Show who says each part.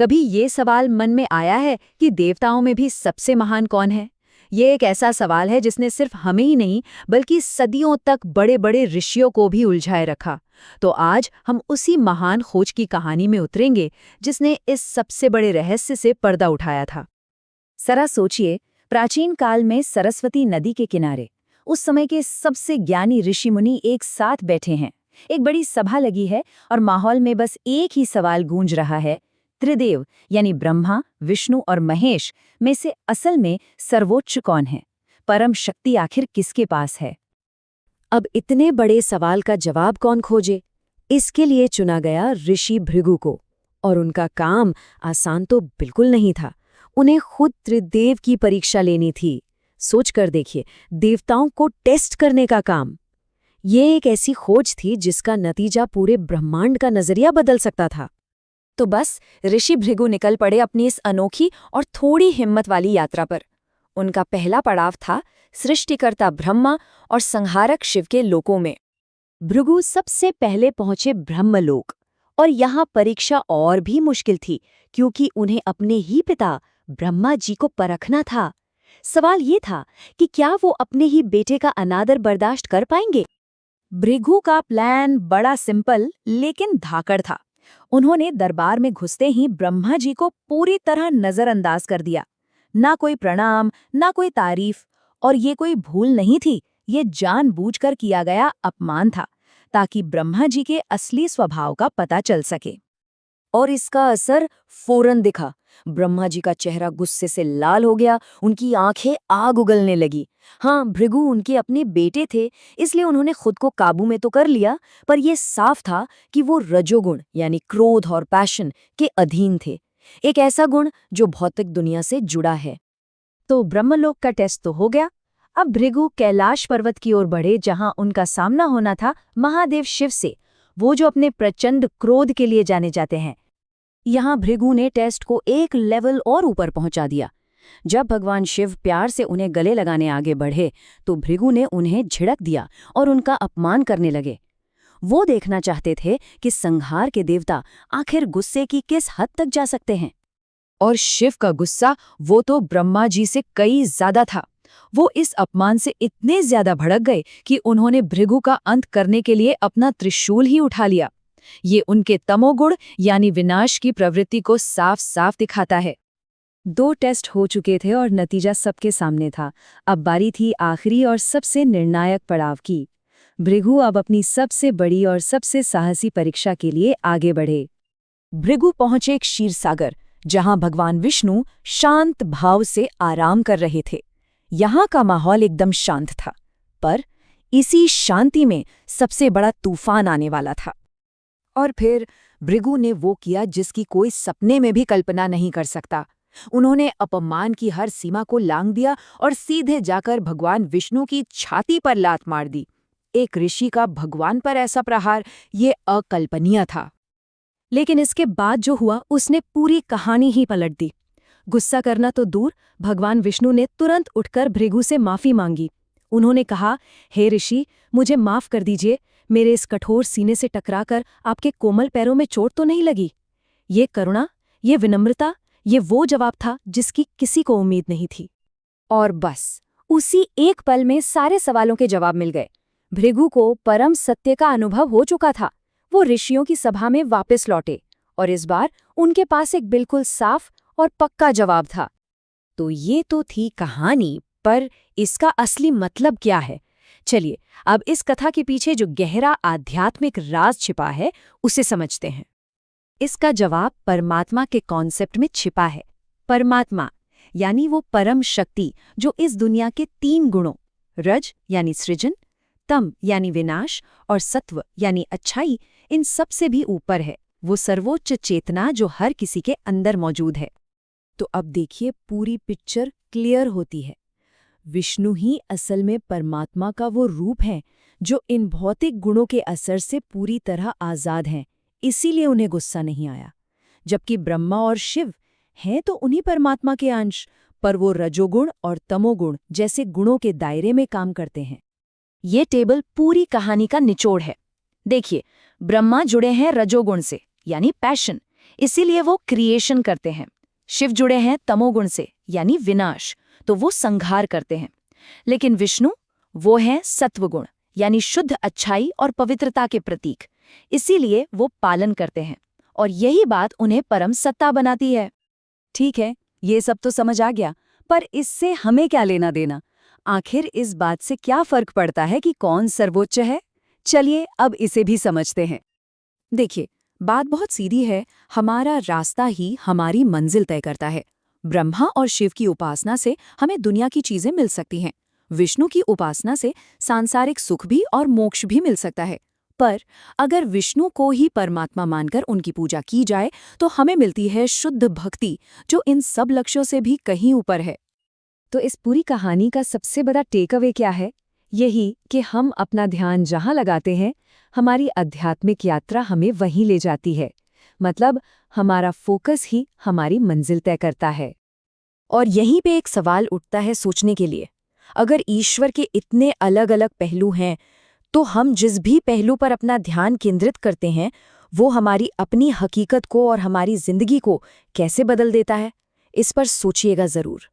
Speaker 1: कभी ये सवाल मन में आया है कि देवताओं में भी सबसे महान कौन है? ये एक ऐसा सवाल है जिसने सिर्फ हमें ही नहीं बल्कि सदियों तक बड़े बड़े ऋषियों को भी उलझाए रखा। तो आज हम उसी महान खोज की कहानी में उतरेंगे जिसने इस सबसे बड़े रहस्य से पर्दा उठाया था। जरा सोचिए, प्राचीन काल में सरस्वती नदी के किनारे उस समय के सबसे ज्ञानी ऋषि मुनि एक साथ बैठे हैं। एक बड़ी सभा लगी है और माहौल में बस एक ही सवाल गूंज रहा है, त्रिदेव यानी ब्रह्मा, विष्णु और महेश में से असल में सर्वोच्च कौन है? परम शक्ति आखिर किसके पास है? अब इतने बड़े सवाल का जवाब कौन खोजे? इसके लिए चुना गया ऋषि भृगु को। और उनका काम आसान तो बिल्कुल नहीं था। उन्हें खुद त्रिदेव की परीक्षा लेनी थी। सोचकर देखिए, देवताओं को टेस्ट करने का काम। ये एक ऐसी खोज थी जिसका नतीजा पूरे ब्रह्मांड का नजरिया बदल सकता था। तो बस ऋषि भृगु निकल पड़े अपनी इस अनोखी और थोड़ी हिम्मत वाली यात्रा पर। उनका पहला पड़ाव था सृष्टिकर्ता ब्रह्मा और संहारक शिव के लोकों में। भृगु सबसे पहले पहुंचे ब्रह्मलोक, और यहाँ परीक्षा और भी मुश्किल थी क्योंकि उन्हें अपने ही पिता ब्रह्मा जी को परखना था। सवाल ये था कि क्या वो अपने ही बेटे का अनादर बर्दाश्त कर पाएंगे? भृगु का प्लान बड़ा सिंपल लेकिन धाकड़ था। उन्होंने दरबार में घुसते ही ब्रह्मा जी को पूरी तरह नजरअंदाज कर दिया। ना कोई प्रणाम, ना कोई तारीफ, और ये कोई भूल नहीं थी, ये जानबूझकर किया गया अपमान था ताकि ब्रह्मा जी के असली स्वभाव का पता चल सके। और इसका असर फौरन दिखा। ब्रह्मा जी का चेहरा गुस्से से लाल हो गया, उनकी आंखें आग उगलने लगी। हाँ, भृगु उनके अपने बेटे थे, इसलिए उन्होंने खुद को काबू में तो कर लिया, पर यह साफ था कि वो रजोगुण यानी क्रोध और पैशन के अधीन थे। एक ऐसा गुण जो भौतिक दुनिया से जुड़ा है। तो ब्रह्मलोक का टेस्ट तो हो गया। अब भृगु कैलाश पर्वत की ओर बढ़े, जहां उनका सामना होना था महादेव शिव से, वो जो अपने प्रचंड क्रोध के लिए जाने जाते हैं। यहाँ भृगु ने टेस्ट को एक लेवल और ऊपर पहुंचा दिया। जब भगवान शिव प्यार से उन्हें गले लगाने आगे बढ़े तो भृगु ने उन्हें झिड़क दिया और उनका अपमान करने लगे। वो देखना चाहते थे कि संहार के देवता आखिर गुस्से की किस हद तक जा सकते हैं। और शिव का गुस्सा वो तो ब्रह्मा जी से कई ज्यादा था। वो इस अपमान से इतने ज्यादा भड़क गए कि उन्होंने भृगु का अंत करने के लिए अपना त्रिशूल ही उठा लिया। ये उनके तमोगुण यानी विनाश की प्रवृत्ति को साफ साफ दिखाता है। 2 टेस्ट हो चुके थे और नतीजा सबके सामने था। अब बारी थी आखिरी और सबसे निर्णायक पड़ाव की। भृगु अब अपनी सबसे बड़ी और सबसे साहसी परीक्षा के लिए आगे बढ़े। भृगु पहुंचे एक क्षीरसागर, जहां भगवान विष्णु शांत भाव से आराम कर रहे थे। यहाँ का माहौल एकदम शांत था, पर इसी शांति में सबसे बड़ा तूफान आने वाला था। और फिर भृगु ने वो किया जिसकी कोई सपने में भी कल्पना नहीं कर सकता। उन्होंने अपमान की हर सीमा को लांघ दिया और सीधे जाकर भगवान विष्णु की छाती पर लात मार दी। एक ऋषि का भगवान पर ऐसा प्रहार, ये अकल्पनीय था। लेकिन इसके बाद जो हुआ उसने पूरी कहानी ही पलट दी। गुस्सा करना तो दूर, भगवान विष्णु ने तुरंत उठकर भृगु से माफी मांगी। उन्होंने कहा, हे ऋषि, मुझे माफ कर दीजिए, मेरे इस कठोर सीने से टकराकर आपके कोमल पैरों में चोट तो नहीं लगी। ये करुणा, ये विनम्रता, ये वो जवाब था जिसकी किसी को उम्मीद नहीं थी। और बस उसी एक पल में सारे सवालों के जवाब मिल गए। भृगु को परम सत्य का अनुभव हो चुका था। वो ऋषियों की सभा में वापस लौटे और इस बार उनके पास एक बिल्कुल साफ और पक्का जवाब था। तो ये तो थी कहानी, पर इसका असली मतलब क्या है? चलिए अब इस कथा के पीछे जो गहरा आध्यात्मिक राज छिपा है उसे समझते हैं। इसका जवाब परमात्मा के कॉन्सेप्ट में छिपा है। परमात्मा यानी वो परम शक्ति जो इस दुनिया के 3 गुणों, रज यानी सृजन, तम यानी विनाश और सत्व यानी अच्छाई, इन सब से भी ऊपर है। वो सर्वोच्च चेतना जो हर किसी के अंदर मौजूद है। तो अब देखिए, पूरी पिक्चर क्लियर होती है। विष्णु ही असल में परमात्मा का वो रूप है जो इन भौतिक गुणों के असर से पूरी तरह आजाद हैं, इसीलिए उन्हें गुस्सा नहीं आया। जबकि ब्रह्मा और शिव हैं तो उन्हीं परमात्मा के अंश, पर वो रजोगुण और तमोगुण जैसे गुणों के दायरे में काम करते हैं। ये टेबल पूरी कहानी का निचोड़ है। देखिए, ब्रह्मा जुड़े हैं रजोगुण से यानी पैशन, इसीलिए वो क्रिएशन करते हैं। शिव जुड़े हैं तमोगुण से, यानी विनाश, तो वो संहार करते हैं। लेकिन विष्णु, वो हैं सत्वगुण, यानी शुद्ध अच्छाई और पवित्रता के प्रतीक। इसीलिए वो पालन करते हैं, और यही बात उन्हें परम सत्ता बनाती है।
Speaker 2: ठीक है, ये सब तो समझ आ गया, पर इससे हमें क्या लेना देना? आखिर इस बात से क्या फर्क पड़ता है कि कौन सर्वोच्च है? चलिए अब इसे भी समझते हैं। देखिए, बात बहुत सीधी है, हमारा रास्ता ही हमारी मंजिल तय करता है। ब्रह्मा और शिव की उपासना से हमें दुनिया की चीजें मिल सकती हैं। विष्णु की उपासना से सांसारिक सुख भी और मोक्ष भी मिल सकता है। पर अगर विष्णु को ही परमात्मा मानकर उनकी पूजा की जाए तो हमें मिलती है शुद्ध भक्ति, जो इन सब लक्ष्यों से भी कहीं ऊपर है।
Speaker 1: तो इस पूरी कहानी का सबसे बड़ा टेक अवे क्या है? यही कि हम अपना ध्यान जहाँ लगाते हैं, हमारी आध्यात्मिक यात्रा हमें वहीं ले जाती है। मतलब हमारा फोकस ही हमारी मंजिल तय करता है।
Speaker 2: और यहीं पे एक सवाल उठता है सोचने के लिए, अगर ईश्वर के इतने अलग अलग पहलू हैं, तो हम जिस भी पहलू पर अपना ध्यान केंद्रित करते हैं, वो हमारी अपनी हकीकत को और हमारी जिंदगी को कैसे बदल देता है? इस पर सोचिएगा जरूर।